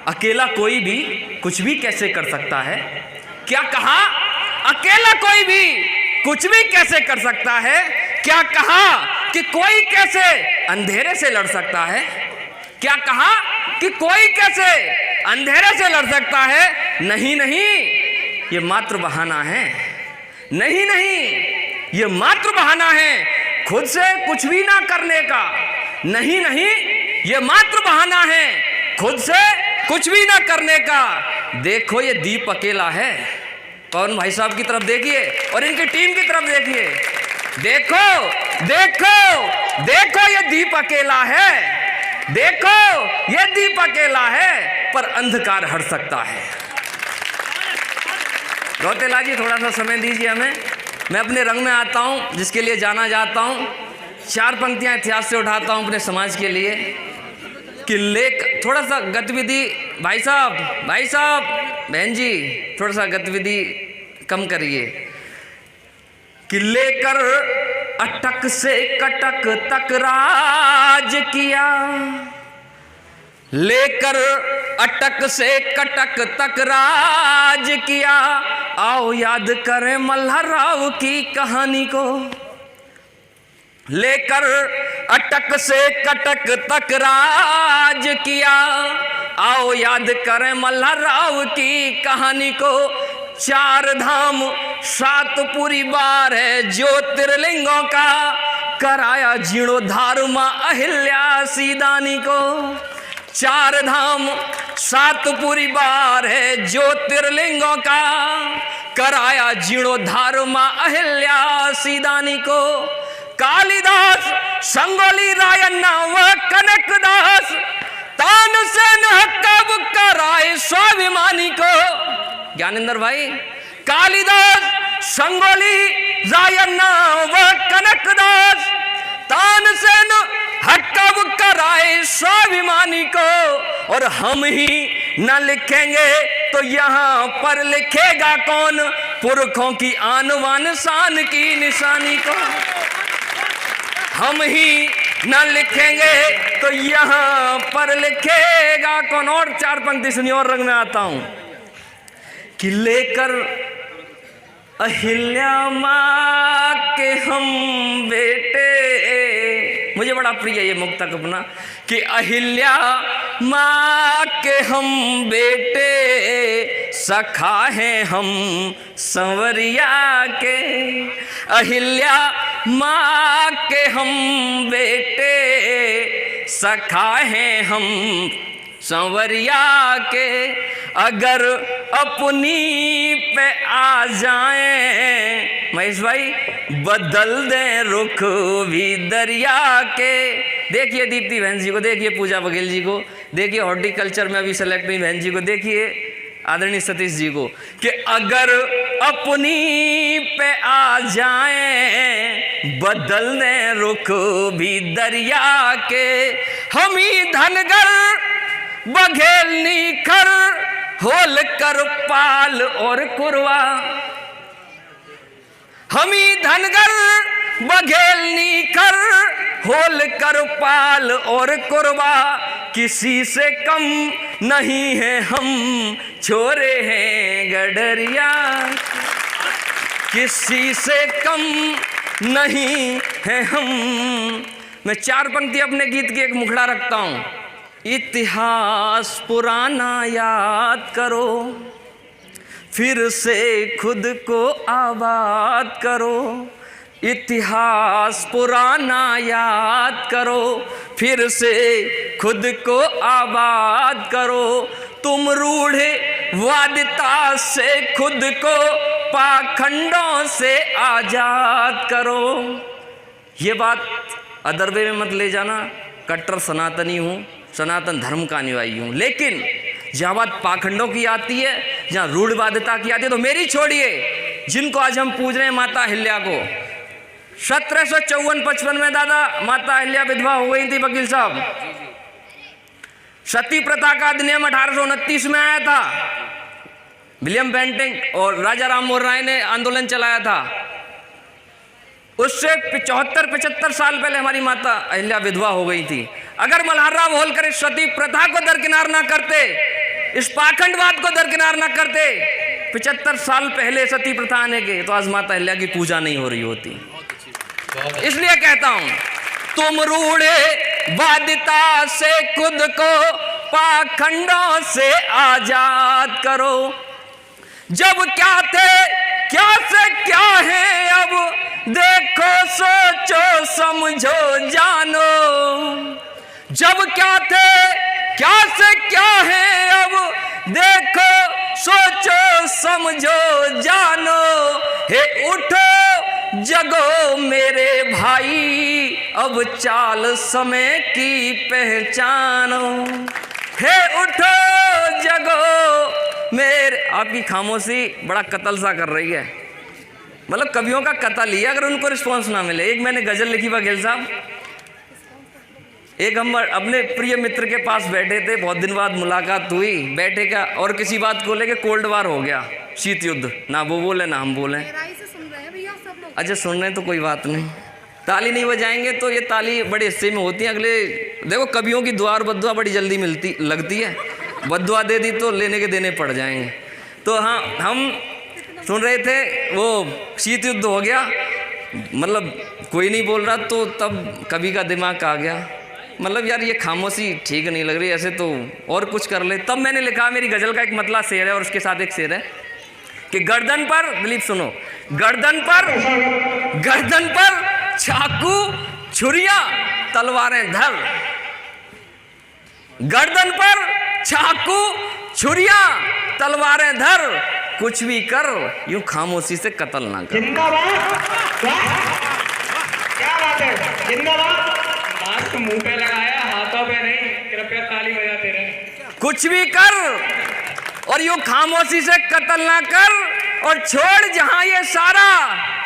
अकेला कोई भी कुछ भी कैसे कर सकता है? क्या कहा? अकेला कोई भी कुछ भी कैसे कर सकता है? क्या कहा कि कोई कैसे अंधेरे से लड़ सकता है? क्या कहा कि कोई कैसे अंधेरे से लड़ सकता है? नहीं नहीं, ये मात्र बहाना है। नहीं नहीं, ये मात्र बहाना है खुद से कुछ भी ना करने का। नहीं नहीं, ये मात्र बहाना है खुद से कुछ भी ना करने का। देखो ये दीप अकेला है। कौन? भाई साहब की तरफ देखिए और इनकी टीम की तरफ देखिए। देखो देखो देखो, ये दीप अकेला है। देखो ये दीप अकेला है, पर अंधकार हट सकता है। रौतेला जी थोड़ा सा समय दीजिए हमें, मैं अपने रंग में आता हूं जिसके लिए जाना जाता हूं। 4 पंक्तियां इतिहास से उठाता हूं अपने समाज के लिए कि लेक थोड़ा सा गतिविधि। भाई साहब, भाई साहब, बहन जी, थोड़ा सा गतिविधि कम करिए। कि लेकर अटक से कटक तक राज किया, लेकर अटक से कटक तक राज किया। आओ याद करें मल्हाराव की कहानी को। लेकर अटक से कटक तक राज किया, आओ याद करें मल्हाराव की कहानी को। 4 धाम 7 पुरी बार है ज्योतिर्लिंगों का, कराया जीर्णोद्धार मां अहिल्या सीदानी को। 4 धाम 7 पुरी बार है ज्योतिर्लिंगों का, कराया जीर्णोद्धार मां अहिल्या सीदानी को। कालिदास, संगोली रायन्ना व कनकदास, तानसेन हक्का बुक्का राय स्वाभिमानी को। ज्ञानेंद्र भाई, कालिदास, संगोली रायन्ना व कनकदास, तानसेन हक्का बुक्का राय स्वाभिमानी को। और हम ही न लिखेंगे तो यहाँ पर लिखेगा कौन? पुरखों की आन बान शान की निशानी को। हम ही न लिखेंगे तो यहाँ पर लिखेगा कौन? और 4 पंक्ति सुनिए और रंग में आता हूं। कि लेकर अहिल्या माँ के हम बेटे, मुझे बड़ा प्रिय ये मुक्तक अपना, कि अहिल्या माँ के हम बेटे, सखा हैं हम संवरिया के। अहिल्या माँ के हम बेटे, सखा हैं हम संवरिया के। अगर अपनी पे आ जाएं महेश भाई, बदल दें रुख भी दरिया के। देखिए दीप्ति बहन जी को, देखिए पूजा बघेल जी को, देखिए हॉर्टिकल्चर में अभी सेलेक्ट हुई बहन जी को, देखिए आदरणीय सतीश जी को, कि अगर अपनी पे आ जाएं, बदल दें रुख भी दरिया के। हम ही धनगर बघेल निखर, होल कर पाल और कुरवा। हम ही धनगर बघेल निखर, होल कर पाल और कुरवा। किसी से कम नहीं है हम, छोरे हैं गडरिया। किसी से कम नहीं है हम। मैं 4 पंक्ति अपने गीत की एक मुखड़ा रखता हूं। इतिहास पुराना याद करो, फिर से खुद को आबाद करो। इतिहास पुराना याद करो, फिर से खुद को आबाद करो। तुम रूढ़े वादिता से खुद को पाखंडों से आजाद करो। ये बात अदर वे में मत ले जाना, कट्टर सनातनी हूँ, सनातन धर्म का अनुयायी हूँ, लेकिन जहाँ बात पाखंडों की आती है, जहाँ रूढ़वादिता की आती है, तो मेरी छोड़िए। जिनको आज हम पूज रहे हैं माता अहिल्या को, 1754-55 में दादा माता अहिल्या विधवा हो गई थी वकील साहब। सती प्रथा का अधिनियम 1829 में आया था। विलियम बेंटिंग और राजा राम मोहन राय ने आंदोलन चलाया था। उससे 74-75 साल पहले हमारी माता अहिल्या विधवा हो गई थी। अगर मल्हारराव होलकर इस सती प्रथा को दरकिनार ना करते इस पाखंडवाद को दरकिनार न करते, 75 साल पहले सती प्रथा आने के, तो आज माता अहिल्या की पूजा नहीं हो रही होती। इसलिए कहता हूं, तुम रूढ़े वादिता से खुद को पाखंडों से आजाद करो। जब क्या थे क्या से क्या है, अब देखो सोचो समझो जानो। जब क्या थे क्या से क्या है, अब देखो सोचो समझो जानो। हे उठो जगो मेरे भाई, अब चाल समय की पहचानो। हे उठो जगो मेरे, आपकी खामोशी बड़ा कत्ल सा कर रही है, मतलब कवियों का कत्ल ही है अगर उनको रिस्पॉन्स ना मिले। एक मैंने गजल लिखी बघेल साहब, एक हम अपने प्रिय मित्र के पास बैठे थे, बहुत दिन बाद मुलाकात हुई, बैठे का और किसी बात को लेके कोल्ड वार हो गया, शीत युद्ध, ना वो बोले ना हम बोले। अच्छा सुन रहे हैं तो कोई बात नहीं, ताली नहीं बजाएंगे तो ये ताली बड़े हिस्से में होती है। अगले देखो कवियों की दुआ और बद्दुआ बड़ी जल्दी मिलती लगती है, बद्दुआ दे दी तो लेने के देने पड़ जाएंगे। तो हाँ, हम सुन रहे थे, वो शीत युद्ध हो गया, मतलब कोई नहीं बोल रहा, तो तब कवि का दिमाग आ गया, मतलब यार ये खामोशी ठीक नहीं लग रही, ऐसे तो और कुछ कर ले। तब मैंने लिखा, मेरी गज़ल का एक मतला शेर है और उसके साथ एक शेर है कि गर्दन पर, दिलीप सुनो, गर्दन पर चाकू छुरिया तलवारें धर, गर्दन पर चाकू छुरिया तलवारें धर, कुछ भी कर यूं खामोशी से कत्ल ना कर। क्या बात है, जिंदाबाद। मास्क मुंह पे लगाया, हाथों पे नहीं, कृपया ताली बजाते रहे। कुछ भी कर और यूं खामोशी से कत्ल ना कर, और छोड़ जहां ये सारा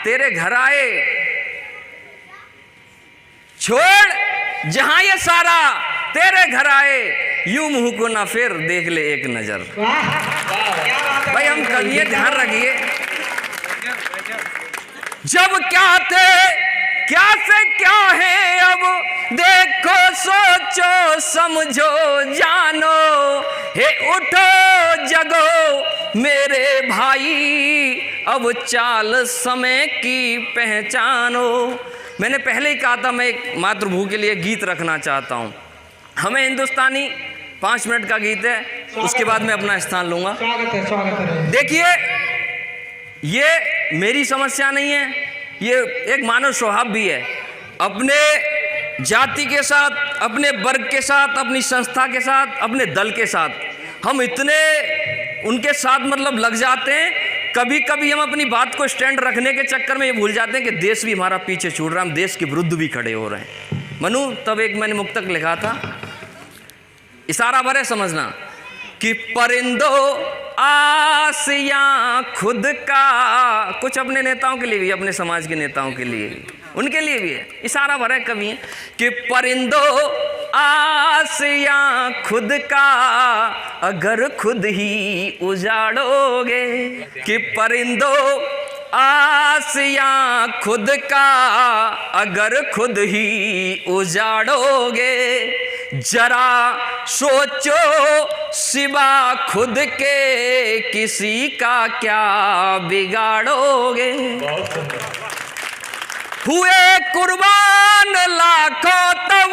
तेरे घर आए, छोड़ जहां ये सारा तेरे घर आए, यूं मुंह को ना फिर देख ले एक नजर। भाई हम कविए ध्यान रखिए, जब क्या थे क्या से क्या है, अब देखो सोचो समझो जानो। हे उठो जगो मेरे भाई, अब चाल समय की पहचानो। मैंने पहले ही कहा था, मैं एक मातृभू के लिए गीत रखना चाहता हूँ। हमें हिंदुस्तानी 5 मिनट का गीत है, उसके बाद मैं अपना स्थान लूँगा। स्वागत है। देखिए, ये मेरी समस्या नहीं है, ये एक मानव स्वभाव भी है। अपने जाति के साथ, अपने वर्ग के साथ, अपनी संस्था के साथ, अपने दल के साथ हम इतने उनके साथ मतलब लग जाते हैं, कभी कभी हम अपनी बात को स्टैंड रखने के चक्कर में ये भूल जाते हैं कि देश भी हमारा पीछे छूट रहा है, हम देश के विरुद्ध भी खड़े हो रहे हैं। मनु, तब एक मैंने मुक्तक लिखा था, इशारा भर है समझना, कि परिंदो आसिया खुद का, कुछ अपने नेताओं के लिए भी, अपने समाज के नेताओं के लिए, उनके लिए भी है, इशारा भर है कवि है, कि परिंदो आसिया खुद का, अगर खुद ही उजाड़ोगे। कि परिंदो आसिया खुद का, अगर खुद ही उजाड़ोगे। जरा सोचो सिवा खुद के किसी का क्या बिगाड़ोगे। हुए कुर्बान लाखों तब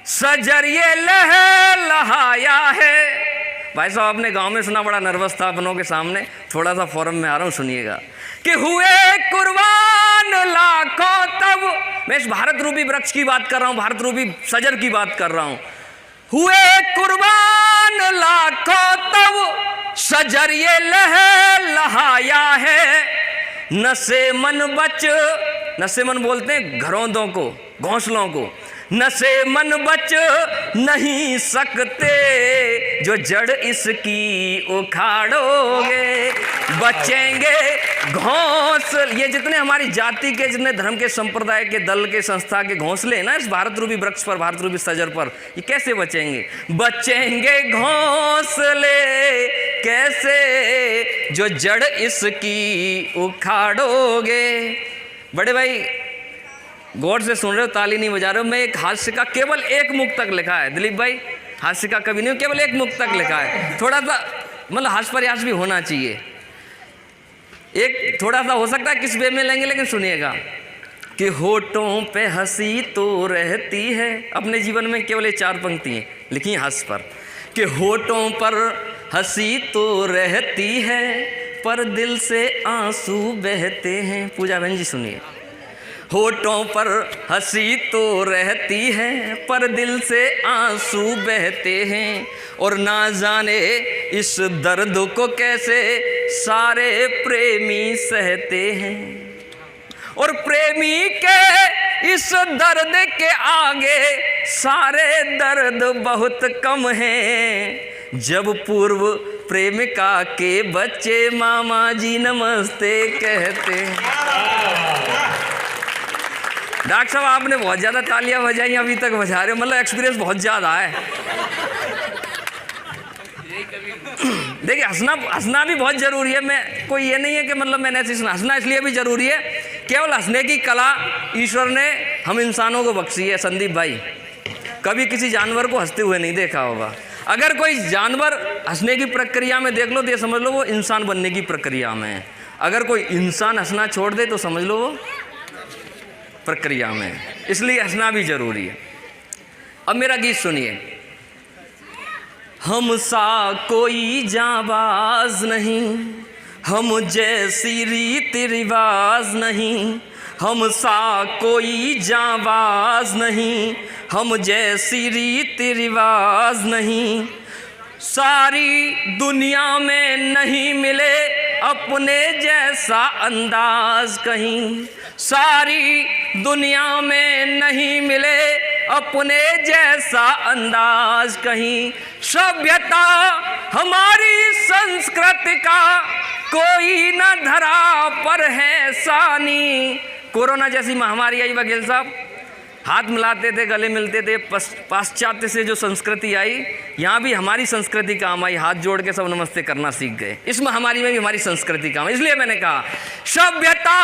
सजरिए लहाया है। भाई साहब, आपने गांव में सुना, बड़ा नर्वस था अपनों के सामने, थोड़ा सा फोरम में आ रहा हूं, सुनिएगा। कि हुए कुर्बान लाखों तब, मैं इस भारत रूपी वृक्ष की बात कर रहा हूं, भारत रूपी सजर की बात कर रहा हूं। हुए कुर्बान लाखों तब सजरिए लहाया है। नसे मन बच, नसे मन बोलते हैं घरौंदों को, घोंसलों को, नसे मन बच नहीं सकते, जो जड़ इसकी उखाड़ोगे। बचेंगे घोंसले, ये जितने हमारी जाति के, जितने धर्म के, संप्रदाय के, दल के, संस्था के घोंसले हैं ना इस भारत रूपी वृक्ष पर, भारत रूपी सजर पर, ये कैसे बचेंगे? बचेंगे घोंसले कैसे, जो जड़ इसकी उखाड़ोगे। बड़े भाई गौर से सुन रहे हो, ताली नहीं बजा रहे हो, मैं एक हास्य का केवल एक मुक्तक लिखा है दिलीप भाई, हास्य का कवि नहीं, केवल एक मुक्तक लिखा है। थोड़ा सा मतलब हास्य प्रयास भी होना चाहिए। एक थोड़ा सा हो सकता है किस वे में लेंगे, लेकिन सुनिएगा कि होठों पे हंसी तो रहती है। अपने जीवन में केवल ये 4 पंक्तियाँ लिखी हास्य पर कि होठों पर हंसी तो रहती है पर दिल से आंसू बहते हैं। पूजा बहन जी सुनिए, होठों पर हंसी तो रहती है पर दिल से आंसू बहते हैं और ना जाने इस दर्द को कैसे सारे प्रेमी सहते हैं। और प्रेमी के इस दर्द के आगे सारे दर्द बहुत कम हैं। जब पूर्व प्रेमिका के बच्चे मामा जी नमस्ते कहते हैं। डॉक्टर साहब आपने बहुत ज़्यादा तालियां बजाई, अभी तक बजा रहे हो, मतलब एक्सपीरियंस बहुत ज़्यादा है। देखिए हंसना भी बहुत ज़रूरी है। मैं कोई ये नहीं है कि मतलब मैंने ऐसे हंसना इसलिए भी ज़रूरी है, केवल हंसने की कला ईश्वर ने हम इंसानों को बख्शी है। संदीप भाई कभी किसी जानवर को हंसते हुए नहीं देखा होगा। अगर कोई जानवर हंसने की प्रक्रिया में देख लो तो ये समझ लो वो इंसान बनने की प्रक्रिया में है। अगर कोई इंसान हंसना छोड़ दे तो समझ लो वो प्रक्रिया में, इसलिए हंसना भी जरूरी है। अब मेरा गीत सुनिए। हम सा कोई जाबाज नहीं, हम जैसी रीति रिवाज नहीं, हम सा कोई जाबाज नहीं, हम जैसी रीति रिवाज नहीं। सारी दुनिया में नहीं मिले अपने जैसा अंदाज कहीं, सारी दुनिया में नहीं मिले अपने जैसा अंदाज कहीं। सभ्यता हमारी संस्कृति का कोई न धरा पर है सानी। कोरोना जैसी महामारी आई, वकील साहब हाथ मिलाते थे, गले मिलते थे। पाश्चात्य से जो संस्कृति आई, यहाँ भी हमारी संस्कृति काम आई। हाथ जोड़ के सब नमस्ते करना सीख गए। इस महामारी में भी हमारी संस्कृति काम। इसलिए मैंने कहा सभ्यता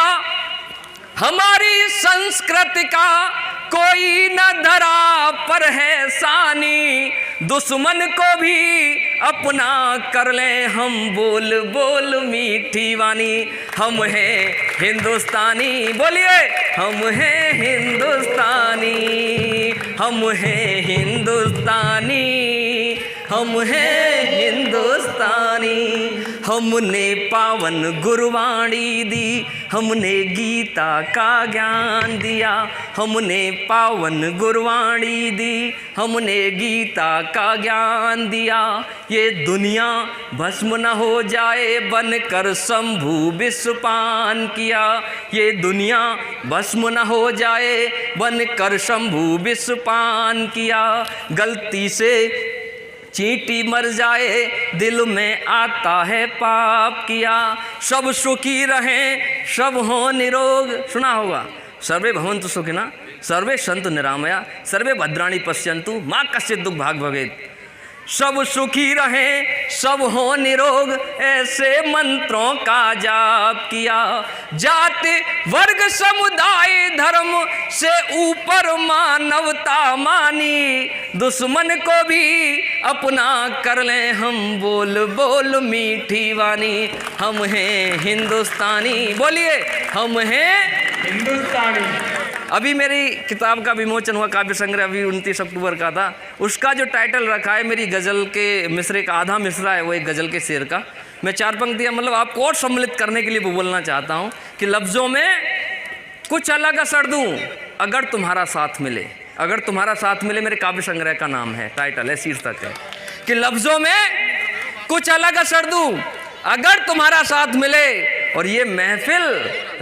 हमारी संस्कृति का कोई न धरा पर है सानी। दुश्मन को भी अपना कर ले हम बोल बोल मीठी वानी। हम हैं हिंदुस्तानी, बोलिए हम हैं हिंदुस्तानी, हम हैं हिंदुस्तानी, हम हैं हिंदुस्तानी। हमने पावन गुरबाणी दी, हमने गीता का ज्ञान दिया। हमने पावन गुरबाणी दी, हमने गीता का ज्ञान दिया। ये दुनिया भस्म न हो जाए बनकर शंभु विषपान किया। ये दुनिया भस्म न हो जाए बनकर शंभु विषपान किया। गलती से चींटी मर जाए दिल में आता है पाप किया। सब सुखी रहें सब हो निरोग, सुना होगा। सर्वे भवन्तु सुखिनः सर्वे सन्तु निरामया सर्वे भद्राणि पश्यन्तु मा कश्चित् दुःख भाग् भवेत्। सब सुखी रहें सब हो निरोग, ऐसे मंत्रों का जाप किया। जाति वर्ग समुदाय धर्म से ऊपर मानवता मानी। दुश्मन को भी अपना कर लें हम बोल बोल मीठी वानी। हम हैं हिंदुस्तानी, बोलिए हम हैं हिंदुस्तानी। अभी मेरी किताब का विमोचन हुआ, काव्य संग्रह अभी 29 अक्टूबर का था। उसका जो टाइटल रखा है मेरी गज़ल के मिसरे का आधा मिसरा है वो एक गज़ल के शेर का। मैं 4 पंक्तियाँ मतलब आपको और सम्मिलित करने के लिए वो बोलना चाहता हूँ कि लफ्ज़ों में कुछ अलग असर दूँ अगर तुम्हारा साथ मिले। अगर तुम्हारा साथ मिले मेरे काव्य संग्रह का नाम है, टाइटल है, शीर्षक है कि लफ्ज़ों में कुछ अलग असर दूँ अगर तुम्हारा साथ मिले। और ये महफिल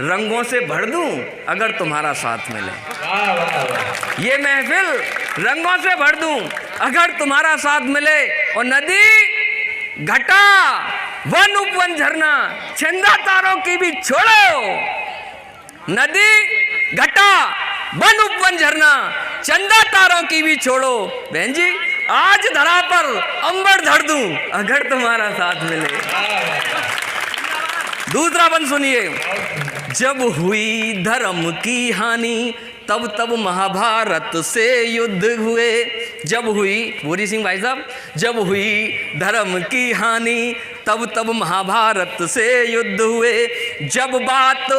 रंगों से भर दूं अगर तुम्हारा साथ मिले। वाह वाह वाह। ये महफिल रंगों से भर दूं अगर तुम्हारा साथ मिले। और नदी घटा वन उपवन झरना चंदा तारों की भी छोड़ो। नदी घटा वन उपवन झरना चंदा तारों की भी छोड़ो। बहन जी आज धरा पर अंबर धर दूं अगर तुम्हारा साथ मिले। दूसरा बंद सुनिए। जब हुई धर्म की हानि तब तब महाभारत से युद्ध हुए। जब हुई, भूरी सिंह भाई साहब, जब हुई धर्म की हानि तब तब महाभारत से युद्ध हुए। जब बात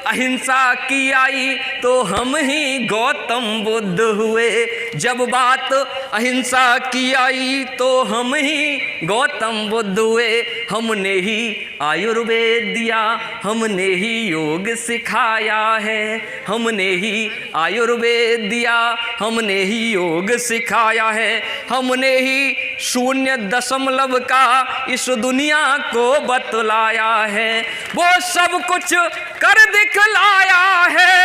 अहिंसा की आई तो हम ही गौतम बुद्ध हुए। जब बात अहिंसा की आई तो हम ही गौतम बुद्ध हुए। हमने ही आयुर्वेद दिया, हमने ही योग सिखाया है। हमने ही आयुर्वेद दिया, हमने ही योग सिखाया है। हमने ही 0.0 का इस दुनिया को बतलाया है। वो सब कुछ कर दिखलाया है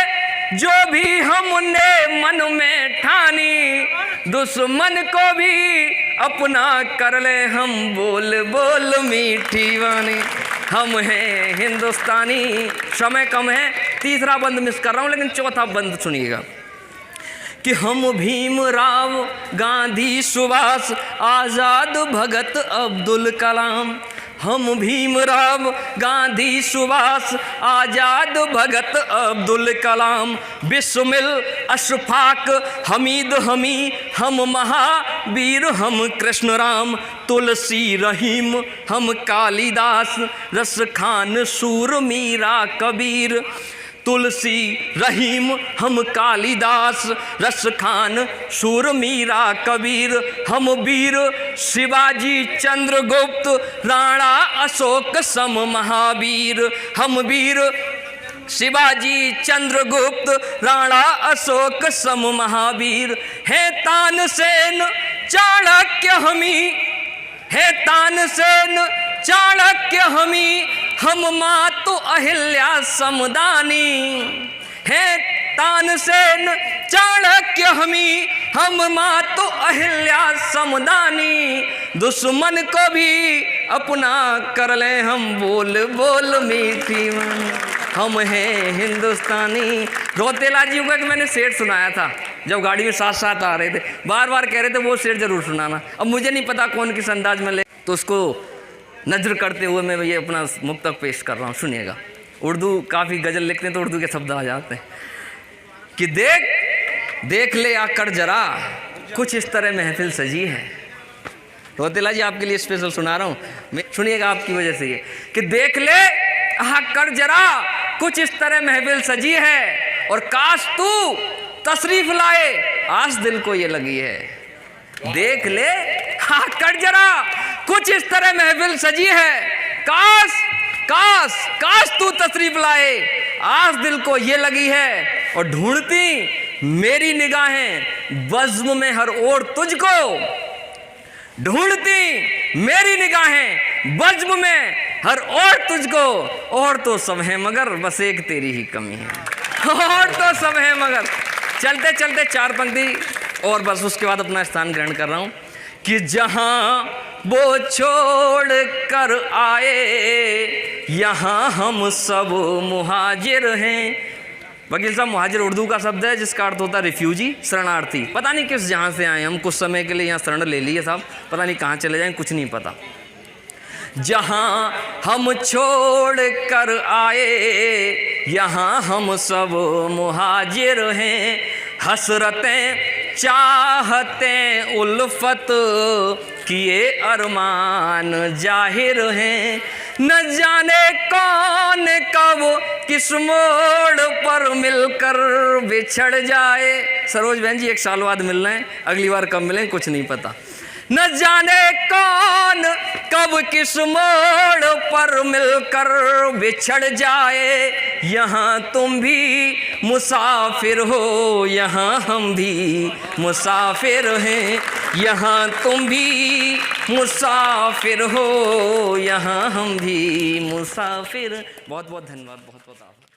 जो भी हमने मन में ठानी। दुश्मन को भी अपना कर ले हम, बोल बोल मीठी वाणी। हम हैं हिंदुस्तानी। समय कम है, तीसरा बंद मिस कर रहा हूँ, लेकिन चौथा बंद सुनिएगा कि हम भीमराव, गांधी, सुभाष, आज़ाद, भगत, अब्दुल कलाम। हम भीमराव, गांधी, सुभाष, आज़ाद, भगत, अब्दुल कलाम। बिस्मिल, अशफाक, हमीद, हमी, हम महावीर, हम कृष्ण राम। तुलसी, रहीम, हम कालिदास, रस खान, सूर, मीरा, कबीर। तुलसी, रहीम, हम कालिदास, रस खान, सूर, मीरा, कबीर। हम वीर, शिवाजी, चंद्रगुप्त, राणा, अशोक, सम महावीर। हम वीर, शिवाजी, चंद्रगुप्त, राणा, अशोक, सम महावीर। है तानसेन, चाणक्य हमी, है तानसेन, चाणक्य हमी, हम मातु अहिल्या समदानी। है तानसेन, चाणक्य हमी, हम मातु अहिल्या समदानी। दुश्मन को भी अपना कर ले हम, बोल बोल मीठी वाणी। हम हैं हिंदुस्तानी। रौतेला जी को मैंने शेर सुनाया था जब गाड़ी में साथ साथ आ रहे थे, बार बार कह रहे थे वो शेर जरूर सुनाना। अब मुझे नहीं पता कौन किस अंदाज में ले, तो उसको नजर करते हुए मैं ये अपना मुक्तक पेश कर रहा हूँ, सुनिएगा। उर्दू काफ़ी गज़ल लिखते हैं तो उर्दू के शब्द आ जाते हैं कि देख ले आकर जरा कुछ इस तरह महफिल सजी है। रौतेला जी आपके लिए स्पेशल सुना रहा हूँ, सुनिएगा आपकी वजह से ये कि देख ले आकर जरा कुछ इस तरह महफिल सजी है। और काश तू तशरीफ लाए, आस दिल को ये लगी है। देख ले आकर जरा कुछ इस तरह महफिल सजी है। काश काश काश तू तशरीफ लाए, आस दिल को ये लगी है। और ढूंढती मेरी निगाहें बज़्म में हर ओर तुझको। ढूंढती मेरी निगाहें बज़्म में हर ओर तुझको। और तो सब है मगर बस एक तेरी ही कमी है। और तो सब है मगर। चलते चलते 4 पंक्ति और बस, उसके बाद अपना स्थान ग्रहण कर रहा हूँ कि जहाँ वो छोड़ कर आए यहाँ हम सब मुहाजिर हैं। वकील साहब, मुहाजिर उर्दू का शब्द है जिसका अर्थ होता है रिफ्यूजी, शरणार्थी। पता नहीं किस जहाँ से आए हम, कुछ समय के लिए यहाँ शरण ले लिए साहब, पता नहीं कहाँ चले जाएं, कुछ नहीं पता। जहाँ हम छोड़ कर आए यहाँ हम सब मुहाजिर हैं। हसरतें चाहते उल्फत किए अरमान जाहिर हैं। न जाने कौन कब किस मोड़ पर मिलकर बिछड़ जाए। सरोज बहन जी 1 साल बाद मिल रहे हैं, अगली बार कब मिलें कुछ नहीं पता। न जाने कौन कब किस मोड़ पर मिलकर बिछड़ जाए। यहाँ तुम भी मुसाफिर हो, यहाँ हम भी मुसाफिर हैं। यहाँ तुम भी मुसाफिर हो, यहाँ हम भी मुसाफिर। बहुत बहुत धन्यवाद, बहुत बहुत आभार।